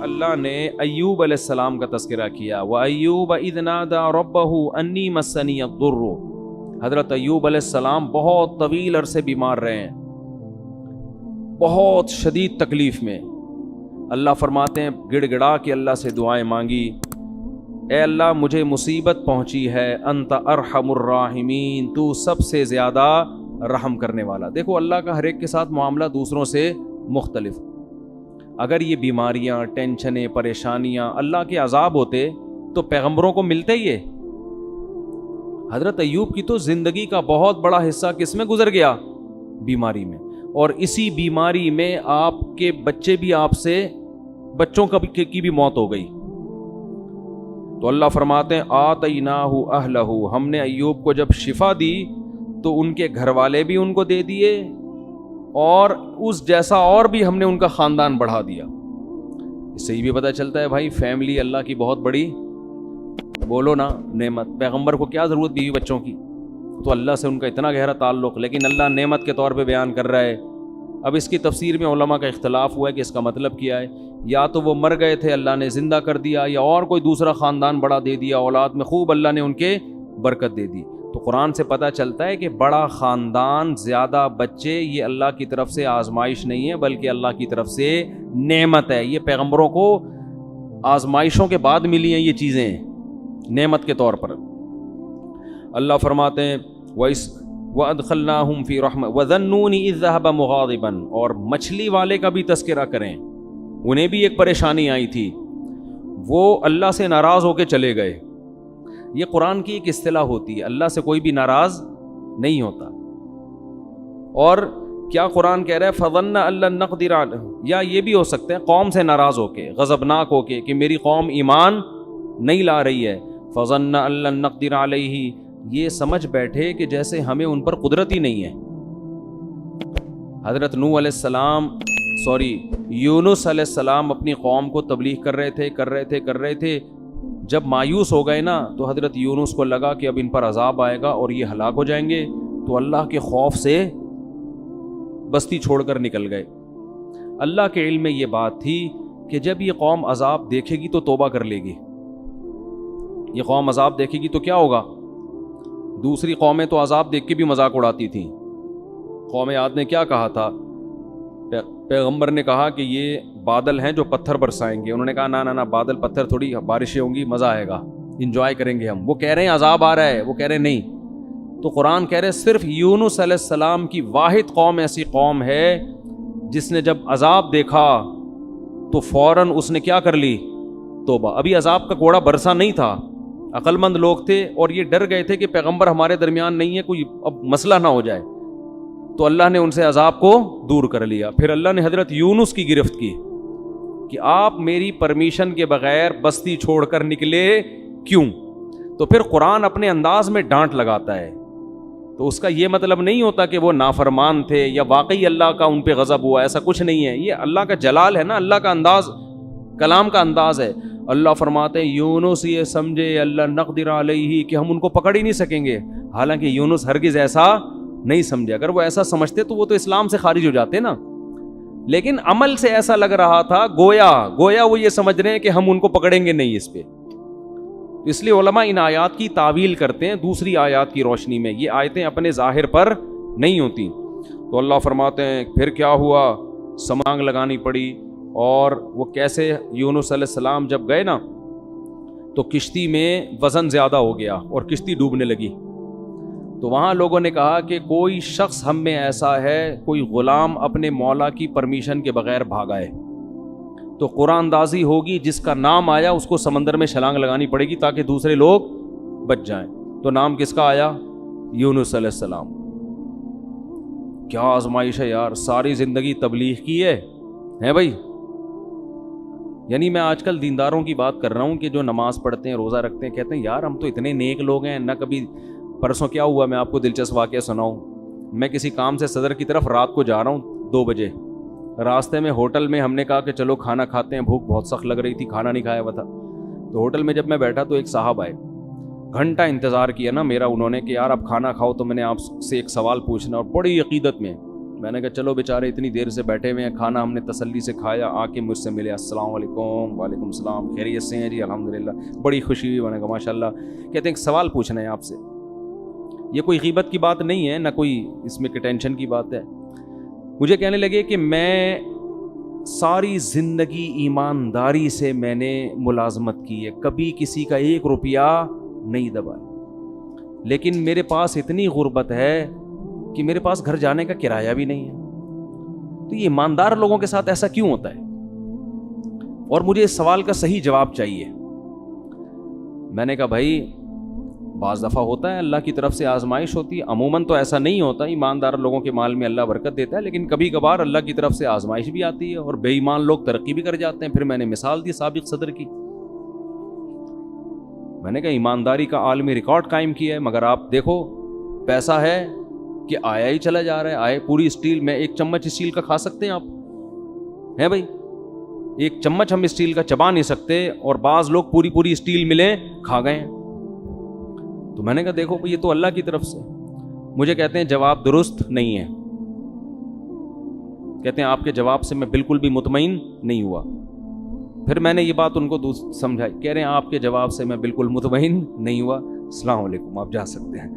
اللہ نے ایوب علیہ السلام کا تذکرہ کیا، وَأَيُّوبَ إِذْ نَادَى رَبَّهُ أَنِّي مَسَّنِيَ الضُّرُّ۔ حضرت ایوب علیہ السلام بہت طویل عرصے بیمار رہے ہیں، بہت شدید تکلیف میں۔ اللہ فرماتے ہیں گڑ گڑا کے اللہ سے دعائیں مانگی، اے اللہ مجھے مصیبت پہنچی ہے، انت ارحم الراحمین، تو سب سے زیادہ رحم کرنے والا۔ دیکھو اللہ کا ہر ایک کے ساتھ معاملہ دوسروں سے مختلف۔ اگر یہ بیماریاں، ٹینشنیں، پریشانیاں اللہ کے عذاب ہوتے تو پیغمبروں کو ملتے ہی ہے۔ حضرت ایوب کی تو زندگی کا بہت بڑا حصہ کس میں گزر گیا؟ بیماری میں، اور اسی بیماری میں آپ کے بچے بھی آپ سے، بچوں کی بھی موت ہو گئی۔ تو اللہ فرماتے ہیں آتیناہ اہلہ، ہم نے ایوب کو جب شفا دی تو ان کے گھر والے بھی ان کو دے دیے، اور اس جیسا اور بھی ہم نے ان کا خاندان بڑھا دیا۔ اس سے یہ بھی پتہ چلتا ہے بھائی فیملی اللہ کی بہت بڑی، بولو نا، نعمت۔ پیغمبر کو کیا ضرورت بیوی بچوں کی، تو اللہ سے ان کا اتنا گہرا تعلق، لیکن اللہ نعمت کے طور پہ بیان کر رہا ہے۔ اب اس کی تفسیر میں علماء کا اختلاف ہوا ہے کہ اس کا مطلب کیا ہے، یا تو وہ مر گئے تھے اللہ نے زندہ کر دیا، یا اور کوئی دوسرا خاندان بڑا دے دیا، اولاد میں خوب اللہ نے ان کے برکت دے دی۔ تو قرآن سے پتہ چلتا ہے کہ بڑا خاندان، زیادہ بچے، یہ اللہ کی طرف سے آزمائش نہیں ہے بلکہ اللہ کی طرف سے نعمت ہے۔ یہ پیغمبروں کو آزمائشوں کے بعد ملی ہیں یہ چیزیں نعمت کے طور پر۔ اللہ فرماتے ہیں وَأَدْخَلْنَاهُمْ فِي رَحْمَةٍ وَظَنُّونِ إِذْ ذَهَبَ مُغَاضِبًا، اور مچھلی والے کا بھی تذکرہ کریں، انہیں بھی ایک پریشانی آئی تھی، وہ اللہ سے ناراض ہو کے چلے گئے۔ یہ قرآن کی ایک اصطلاح ہوتی ہے، اللہ سے کوئی بھی ناراض نہیں ہوتا۔ اور کیا قرآن کہہ رہا ہے فَظَنَّ أَن لَّن نَّقْدِرَ عَلَيْهِ، یا یہ بھی ہو سکتا ہے قوم سے ناراض ہو کے، غضبناک ہو کے کہ میری قوم ایمان نہیں لا رہی ہے۔ فَظَنَّ أَن لَّن نَّقْدِرَ عَلَيْهِ، یہ سمجھ بیٹھے کہ جیسے ہمیں ان پر قدرت ہی نہیں ہے۔ حضرت نوح علیہ السلام، یونس علیہ السلام اپنی قوم کو تبلیغ کر رہے تھے، جب مایوس ہو گئے نا تو حضرت یونس کو لگا کہ اب ان پر عذاب آئے گا اور یہ ہلاک ہو جائیں گے، تو اللہ کے خوف سے بستی چھوڑ کر نکل گئے۔ اللہ کے علم میں یہ بات تھی کہ جب یہ قوم عذاب دیکھے گی تو توبہ کر لے گی، یہ قوم عذاب دیکھے گی تو کیا ہوگا؟ دوسری قومیں تو عذاب دیکھ کے بھی مذاق اڑاتی تھیں۔ قوم عاد نے کیا کہا تھا؟ پیغمبر نے کہا کہ یہ بادل ہیں جو پتھر برسائیں گے، انہوں نے کہا نا بادل پتھر تھوڑی، بارشیں ہوں گی، مزہ آئے گا، انجوائے کریں گے ہم۔ وہ کہہ رہے ہیں عذاب آ رہا ہے، وہ کہہ رہے ہیں نہیں۔ تو قرآن کہہ رہے صرف یونس علیہ السلام کی واحد قوم ایسی قوم ہے جس نے جب عذاب دیکھا تو فوراً اس نے کیا کر لی؟ توبہ۔ ابھی عذاب کا کوڑا برسا نہیں تھا، عقل مند لوگ تھے اور یہ ڈر گئے تھے کہ پیغمبر ہمارے درمیان نہیں ہے، کوئی اب مسئلہ نہ ہو جائے، تو اللہ نے ان سے عذاب کو دور کر لیا۔ پھر اللہ نے حضرت یونس کی گرفت کی کہ آپ میری پرمیشن کے بغیر بستی چھوڑ کر نکلے کیوں؟ تو پھر قرآن اپنے انداز میں ڈانٹ لگاتا ہے، تو اس کا یہ مطلب نہیں ہوتا کہ وہ نافرمان تھے یا واقعی اللہ کا ان پہ غضب ہوا، ایسا کچھ نہیں ہے۔ یہ اللہ کا جلال ہے نا، اللہ کا انداز، کلام کا انداز ہے۔ اللہ فرماتے ہیں یونس یہ سمجھے اللہ نقدر علیہ کہ ہم ان کو پکڑ ہی نہیں سکیں گے، حالانکہ یونس ہرگز ایسا نہیں سمجھے۔ اگر وہ ایسا سمجھتے تو وہ تو اسلام سے خارج ہو جاتے نا، لیکن عمل سے ایسا لگ رہا تھا گویا وہ یہ سمجھ رہے ہیں کہ ہم ان کو پکڑیں گے نہیں اس پہ۔ اس لیے علماء ان آیات کی تعویل کرتے ہیں دوسری آیات کی روشنی میں، یہ آیتیں اپنے ظاہر پر نہیں ہوتی۔ تو اللہ فرماتے ہیں پھر کیا ہوا؟ سمانگ لگانی پڑی، اور وہ کیسے؟ یونس علیہ السلام جب گئے نا تو کشتی میں وزن زیادہ ہو گیا اور کشتی ڈوبنے لگی، تو وہاں لوگوں نے کہا کہ کوئی شخص ہم میں ایسا ہے، کوئی غلام اپنے مولا کی پرمیشن کے بغیر بھاگا ہے، تو قرآن اندازی ہوگی، جس کا نام آیا اس کو سمندر میں چھلانگ لگانی پڑے گی تاکہ دوسرے لوگ بچ جائیں۔ تو نام کس کا آیا؟ یونس علیہ السلام۔ کیا آزمائش ہے یار، ساری زندگی تبلیغ کی ہے بھائی۔ یعنی میں آج کل دینداروں کی بات کر رہا ہوں کہ جو نماز پڑھتے ہیں، روزہ رکھتے ہیں، کہتے ہیں یار ہم تو اتنے نیک لوگ ہیں، نہ کبھی پرسوں کیا ہوا، میں آپ کو دلچسپ واقعہ سناؤں۔ میں کسی کام سے صدر کی طرف رات کو جا رہا ہوں 2 بجے، راستے میں ہوٹل میں ہم نے کہا کہ چلو کھانا کھاتے ہیں، بھوک بہت سخت لگ رہی تھی، کھانا نہیں کھایا ہوا تھا۔ تو ہوٹل میں جب میں بیٹھا تو ایک صاحب آئے، گھنٹہ انتظار کیا نا میرا انہوں نے کہ یار اب کھانا کھاؤ تو میں نے آپ سے ایک سوال پوچھنا، اور بڑی عقیدت میں میں نے کہا چلو بیچارے اتنی دیر سے بیٹھے ہوئے ہیں, کھانا ہم نے تسلی سے کھایا, آ کے مجھ سے ملے, السلام علیکم. وعلیکم السلام, خیریت سے ہیں جی؟ الحمدللہ. بڑی خوشی ہوئی. میں نے کہا ماشاء اللہ. کہتے ہیں ایک سوال پوچھنا ہے آپ سے, یہ کوئی غیبت کی بات نہیں ہے, نہ کوئی اس میں ٹینشن کی بات ہے. مجھے کہنے لگے کہ میں ساری زندگی ایمانداری سے میں نے ملازمت کی ہے, کبھی کسی کا 1 روپیہ نہیں دبایا, لیکن میرے پاس اتنی غربت ہے کہ میرے پاس گھر جانے کا کرایہ بھی نہیں ہے. تو یہ ایماندار لوگوں کے ساتھ ایسا کیوں ہوتا ہے؟ اور مجھے اس سوال کا صحیح جواب چاہیے. میں نے کہا بھائی بعض دفعہ ہوتا ہے, اللہ کی طرف سے آزمائش ہوتی ہے, عموماً تو ایسا نہیں ہوتا, ایماندار لوگوں کے مال میں اللہ برکت دیتا ہے, لیکن کبھی کبھار اللہ کی طرف سے آزمائش بھی آتی ہے اور بے ایمان لوگ ترقی بھی کر جاتے ہیں. پھر میں نے مثال دی سابق صدر کی. میں نے کہا ایمانداری کا عالمی ریکارڈ قائم کیا ہے, مگر آپ دیکھو پیسہ ہے کہ آیا ہی چلا جا رہا ہے. آئے پوری اسٹیل میں 1 چمچ اسٹیل کا کھا سکتے ہیں آپ؟ ہیں بھائی, 1 چمچ ہم اسٹیل کا چبا نہیں سکتے, اور بعض لوگ پوری اسٹیل ملیں کھا گئے ہیں. تو میں نے کہا دیکھو یہ تو اللہ کی طرف سے. مجھے کہتے ہیں جواب درست نہیں ہے. کہتے ہیں آپ کے جواب سے میں بالکل بھی مطمئن نہیں ہوا. پھر میں نے یہ بات ان کو سمجھائی. کہہ رہے ہیں آپ کے جواب سے میں بالکل مطمئن نہیں ہوا, السلام علیکم, آپ جا سکتے ہیں.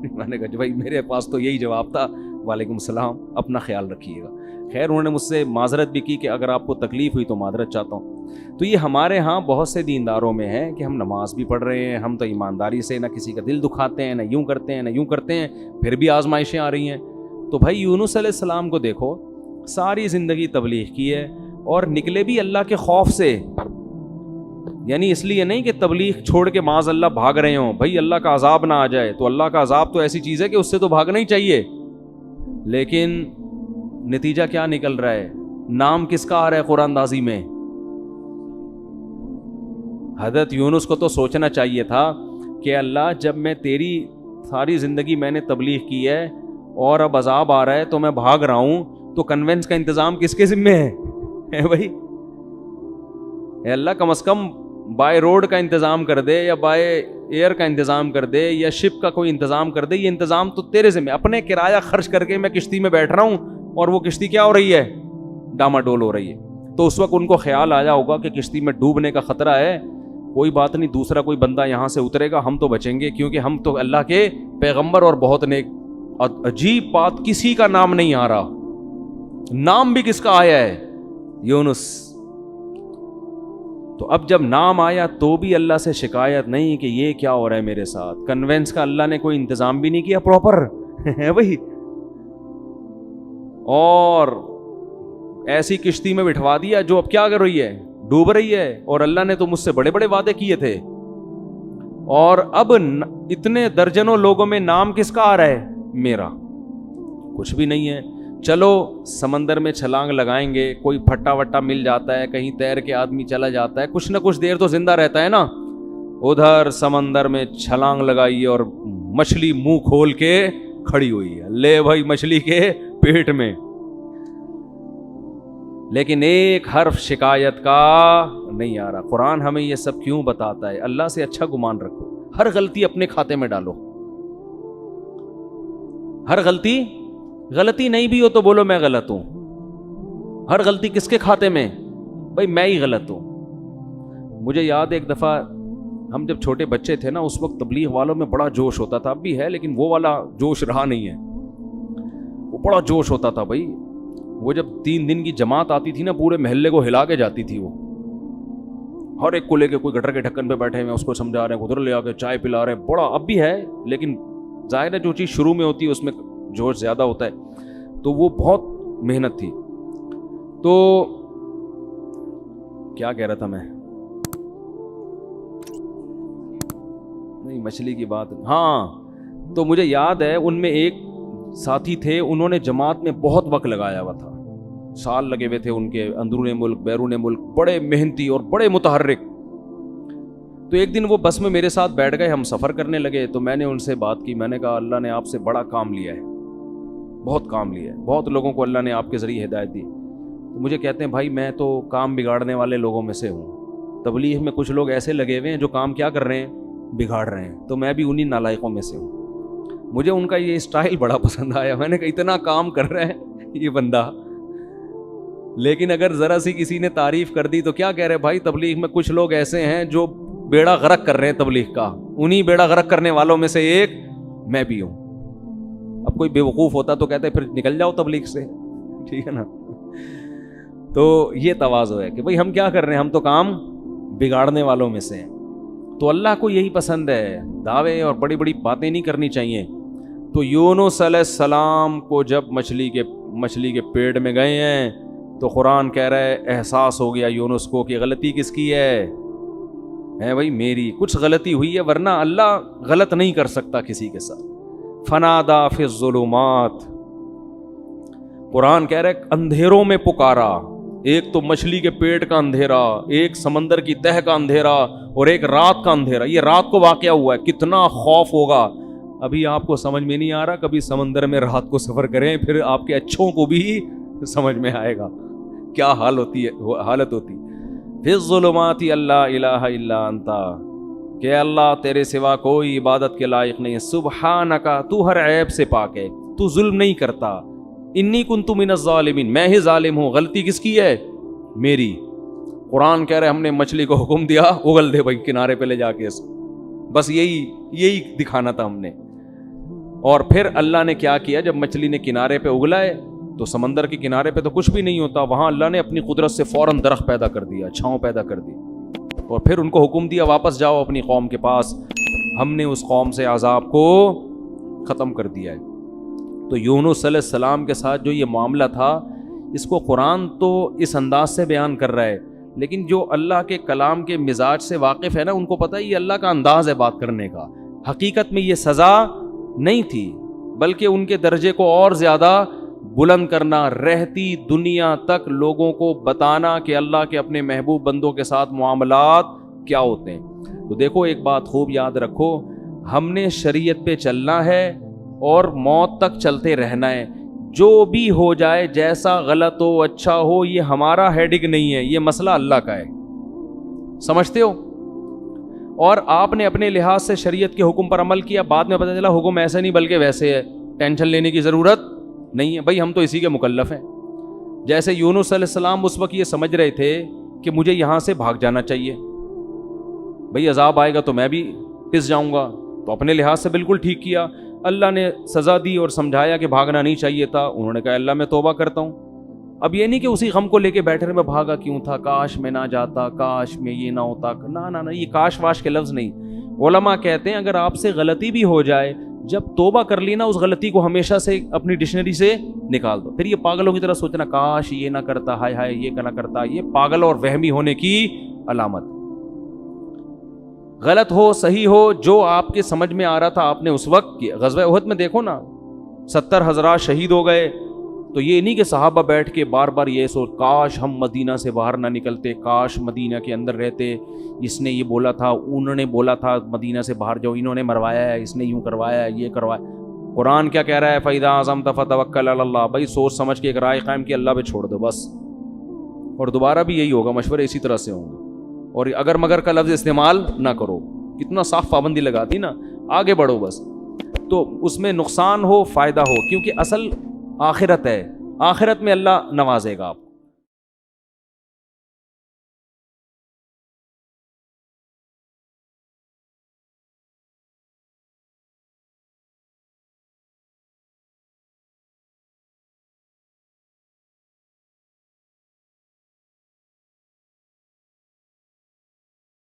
میں نے کہا بھائی میرے پاس تو یہی جواب تھا, وعلیکم السلام, اپنا خیال رکھیے گا. خیر انہوں نے مجھ سے معذرت بھی کی کہ اگر آپ کو تکلیف ہوئی تو معذرت چاہتا ہوں. تو یہ ہمارے ہاں بہت سے دینداروں میں ہے کہ ہم نماز بھی پڑھ رہے ہیں, ہم تو ایمانداری سے نہ کسی کا دل دکھاتے ہیں, نہ یوں کرتے ہیں نہ یوں کرتے ہیں, پھر بھی آزمائشیں آ رہی ہیں. تو بھائی یونس علیہ السلام کو دیکھو, ساری زندگی تبلیغ کی ہے اور نکلے بھی اللہ کے خوف سے. یعنی اس لیے نہیں کہ تبلیغ چھوڑ کے معاذ اللہ بھاگ رہے ہوں, بھائی اللہ کا عذاب نہ آ جائے. تو اللہ کا عذاب تو ایسی چیز ہے کہ اس سے تو بھاگنا ہی چاہیے. لیکن نتیجہ کیا نکل رہا ہے؟ نام کس کا آ رہا ہے قرآن اندازی میں؟ حضرت یونس کو تو سوچنا چاہیے تھا کہ اللہ جب میں تیری ساری زندگی میں نے تبلیغ کی ہے اور اب عذاب آ رہا ہے تو میں بھاگ رہا ہوں, تو کنوینس کا انتظام کس کے ذمہ ہے بھائی؟ اے اللہ کم از کم بائی روڈ کا انتظام کر دے, یا بائی ایئر کا انتظام کر دے, یا شپ کا کوئی انتظام کر دے. یہ انتظام تو تیرے ذمہ. اپنے کرایہ خرچ کر کے میں کشتی میں بیٹھ رہا ہوں اور وہ کشتی کیا ہو رہی ہے؟ ڈاماڈول ہو رہی ہے. تو اس وقت ان کو خیال آیا ہوگا کہ کشتی میں ڈوبنے کا خطرہ ہے, کوئی بات نہیں, دوسرا کوئی بندہ یہاں سے اترے گا, ہم تو بچیں گے, کیونکہ ہم تو اللہ کے پیغمبر اور بہت نیک. عجیب بات, کسی کا نام نہیں آ رہا. نام بھی کس کا آیا ہے؟ یونس. تو اب جب نام آیا تو بھی اللہ سے شکایت نہیں کہ یہ کیا ہو رہا ہے میرے ساتھ. کنوینس کا اللہ نے کوئی انتظام بھی نہیں کیا پراپر ہے بھائی, اور ایسی کشتی میں بٹھوا دیا جو اب کیا کر رہی ہے؟ ڈوب رہی ہے. اور اللہ نے تو مجھ سے بڑے بڑے وعدے کیے تھے, اور اب اتنے درجنوں لوگوں میں نام کس کا آ رہا ہے؟ میرا. کچھ بھی نہیں ہے. چلو سمندر میں چھلانگ لگائیں گے, کوئی پھٹا وٹا مل جاتا ہے, کہیں تیر کے آدمی چلا جاتا ہے, کچھ نہ کچھ دیر تو زندہ رہتا ہے نا. ادھر سمندر میں چھلانگ لگائی اور مچھلی منہ کھول کے کھڑی ہوئی ہے, لے بھائی مچھلی کے پیٹ میں. لیکن ایک حرف شکایت کا نہیں آ رہا. قرآن ہمیں یہ سب کیوں بتاتا ہے؟ اللہ سے اچھا گمان رکھو, ہر غلطی اپنے کھاتے میں ڈالو. ہر غلطی نہیں بھی ہو تو بولو میں غلط ہوں. ہر غلطی کس کے کھاتے میں؟ بھائی میں ہی غلط ہوں. مجھے یاد ایک دفعہ ہم جب چھوٹے بچے تھے نا, اس وقت تبلیغ والوں میں بڑا جوش ہوتا تھا, اب بھی ہے لیکن وہ والا جوش رہا نہیں ہے. وہ بڑا جوش ہوتا تھا بھائی. وہ جب 3 دن کی جماعت آتی تھی نا, پورے محلے کو ہلا کے جاتی تھی. وہ ہر ایک کو لے کے, کوئی گٹر کے ڈھکن پہ بیٹھے ہوئے اس کو سمجھا رہے ہیں, ادھر لے آ کے چائے پلا رہے ہیں. بڑا اب بھی ہے, لیکن ظاہر ہے جو چیز شروع میں ہوتی ہے اس میں جوش زیادہ ہوتا ہے. تو وہ بہت محنت تھی. تو کیا کہہ رہا تھا میں؟ نہیں, مچھلی کی بات. ہاں, تو مجھے یاد ہے ان میں ایک ساتھی تھے, انہوں نے جماعت میں بہت وقت لگایا ہوا تھا, سال لگے ہوئے تھے ان کے, اندرون ملک بیرون ملک, بڑے محنتی اور بڑے متحرک. تو ایک دن وہ بس میں میرے ساتھ بیٹھ گئے, ہم سفر کرنے لگے. تو میں نے ان سے بات کی, میں نے کہا اللہ نے آپ سے بڑا کام لیا ہے, بہت کام لیا ہے, بہت لوگوں کو اللہ نے آپ کے ذریعے ہدایت دی. تو مجھے کہتے ہیں بھائی میں تو کام بگاڑنے والے لوگوں میں سے ہوں. تبلیغ میں کچھ لوگ ایسے لگے ہوئے ہیں جو کام کیا کر رہے ہیں؟ بگاڑ رہے ہیں. تو میں بھی انہی نالائقوں میں سے ہوں. مجھے ان کا یہ اسٹائل بڑا پسند آیا. میں نے کہا اتنا کام کر رہے ہیں یہ بندہ. لیکن اگر ذرا سی کسی نے تعریف کر دی تو کیا کہہ رہے بھائی تبلیغ میں کچھ لوگ ایسے ہیں جو بیڑا غرق کر رہے ہیں تبلیغ کا, انہی بیڑا غرق کرنے والوں میں سے ایک میں بھی ہوں. اب کوئی بے وقوف ہوتا تو کہتے پھر نکل جاؤ تبلیغ سے, ٹھیک ہے نا. تو یہ تواضع ہے کہ بھئی ہم کیا کر رہے ہیں, ہم تو کام بگاڑنے والوں میں سے ہیں. تو اللہ کو یہی پسند ہے, دعوے اور بڑی بڑی باتیں نہیں کرنی چاہیے. تو یونس علیہ السلام کو جب مچھلی کے پیٹ میں گئے ہیں تو قرآن کہہ رہا ہے احساس ہو گیا یونس کو کہ غلطی کس کی ہے بھائی میری, کچھ غلطی ہوئی ہے, ورنہ اللہ غلط نہیں کر سکتا کسی کے ساتھ. فنادا فی الظلمات, قرآن کہہ رہا ہے اندھیروں میں پکارا. ایک تو مچھلی کے پیٹ کا اندھیرا, ایک سمندر کی تہ کا اندھیرا, اور ایک رات کا اندھیرا. یہ رات کو واقعہ ہوا ہے, کتنا خوف ہوگا. ابھی آپ کو سمجھ میں نہیں آ رہا, کبھی سمندر میں رات کو سفر کریں, پھر آپ کے اچھوں کو بھی سمجھ میں آئے گا کیا حالت ہوتی. فی الظلمات اللہ الہ الا انت, کہ اللہ تیرے سوا کوئی عبادت کے لائق نہیں. سبحانک, تو ہر عیب سے پاک ہے, تو ظلم نہیں کرتا. انی کنت من الظالمین, میں ہی ظالم ہوں. غلطی کس کی ہے, میری. قرآن کہہ رہے ہم نے مچھلی کو حکم دیا اگل دے بھائی کنارے پہ لے جا کے, بس یہی دکھانا تھا ہم نے. اور پھر اللہ نے کیا کیا, جب مچھلی نے کنارے پہ اگلائے تو سمندر کے کنارے پہ تو کچھ بھی نہیں ہوتا, وہاں اللہ نے اپنی قدرت سے فوراً درخت پیدا کر دیا, چھاؤں پیدا کر دی, اور پھر ان کو حکم دیا واپس جاؤ اپنی قوم کے پاس. ہم نے اس قوم سے عذاب کو ختم کر دیا ہے. تو یونس علیہ السلام کے ساتھ جو یہ معاملہ تھا, اس کو قرآن تو اس انداز سے بیان کر رہا ہے, لیکن جو اللہ کے کلام کے مزاج سے واقف ہے نا, ان کو پتہ ہے یہ اللہ کا انداز ہے بات کرنے کا. حقیقت میں یہ سزا نہیں تھی, بلکہ ان کے درجے کو اور زیادہ بلند کرنا, رہتی دنیا تک لوگوں کو بتانا کہ اللہ کے اپنے محبوب بندوں کے ساتھ معاملات کیا ہوتے ہیں. تو دیکھو ایک بات خوب یاد رکھو, ہم نے شریعت پہ چلنا ہے اور موت تک چلتے رہنا ہے. جو بھی ہو جائے, جیسا غلط ہو اچھا ہو, یہ ہمارا ہیڈک نہیں ہے, یہ مسئلہ اللہ کا ہے. سمجھتے ہو؟ اور آپ نے اپنے لحاظ سے شریعت کے حکم پر عمل کیا, بعد میں پتہ چلا حکم ایسے نہیں بلکہ ویسے ہے, ٹینشن لینے کی ضرورت نہیں ہے. بھائی ہم تو اسی کے مکلف ہیں. جیسے یونس علیہ السلام اس وقت یہ سمجھ رہے تھے کہ مجھے یہاں سے بھاگ جانا چاہیے, بھائی عذاب آئے گا تو میں بھی پس جاؤں گا, تو اپنے لحاظ سے بالکل ٹھیک کیا. اللہ نے سزا دی اور سمجھایا کہ بھاگنا نہیں چاہیے تھا. انہوں نے کہا اللہ میں توبہ کرتا ہوں. اب یہ نہیں کہ اسی غم کو لے کے بیٹھے رہے میں بھاگا کیوں تھا, کاش میں نہ جاتا, کاش میں یہ نہ ہوتا. نہ, یہ کاش واش کے لفظ نہیں. علماء کہتے ہیں اگر آپ سے غلطی بھی ہو جائے, جب توبہ کر لی نا, اس غلطی کو ہمیشہ سے اپنی ڈکشنری سے نکال دو. پھر یہ پاگلوں کی طرح سوچنا کاش یہ نہ کرتا, ہائے ہائے یہ نہ کرتا, یہ پاگل اور وہمی ہونے کی علامت. غلط ہو صحیح ہو, جو آپ کے سمجھ میں آ رہا تھا آپ نے اس وقت کیا. غزوہ احد میں دیکھو نا 70 حضرات شہید ہو گئے. تو یہ نہیں کہ صحابہ بیٹھ کے بار بار یہ سوچ کاش ہم مدینہ سے باہر نہ نکلتے, کاش مدینہ کے اندر رہتے, اس نے یہ بولا تھا, انہوں نے بولا تھا مدینہ سے باہر جاؤ, انہوں نے مروایا ہے, اس نے یوں کروایا ہے, یہ کروایا. قرآن کیا کہہ رہا ہے, فَإِذَا عَزَمْتَ فَتَوَكَّلْ عَلَى اللَّهِ. بھائی سوچ سمجھ کے ایک رائے قائم کی, اللہ پہ چھوڑ دو بس. اور دوبارہ بھی یہی ہوگا, مشورے اسی طرح سے ہوں گے. اور اگر مگر کا لفظ استعمال نہ کرو. کتنا صاف پابندی لگا دی نا, آگے بڑھو بس. تو اس میں نقصان ہو فائدہ ہو, کیونکہ اصل آخرت ہے, آخرت میں اللہ نوازے گا آپ کو.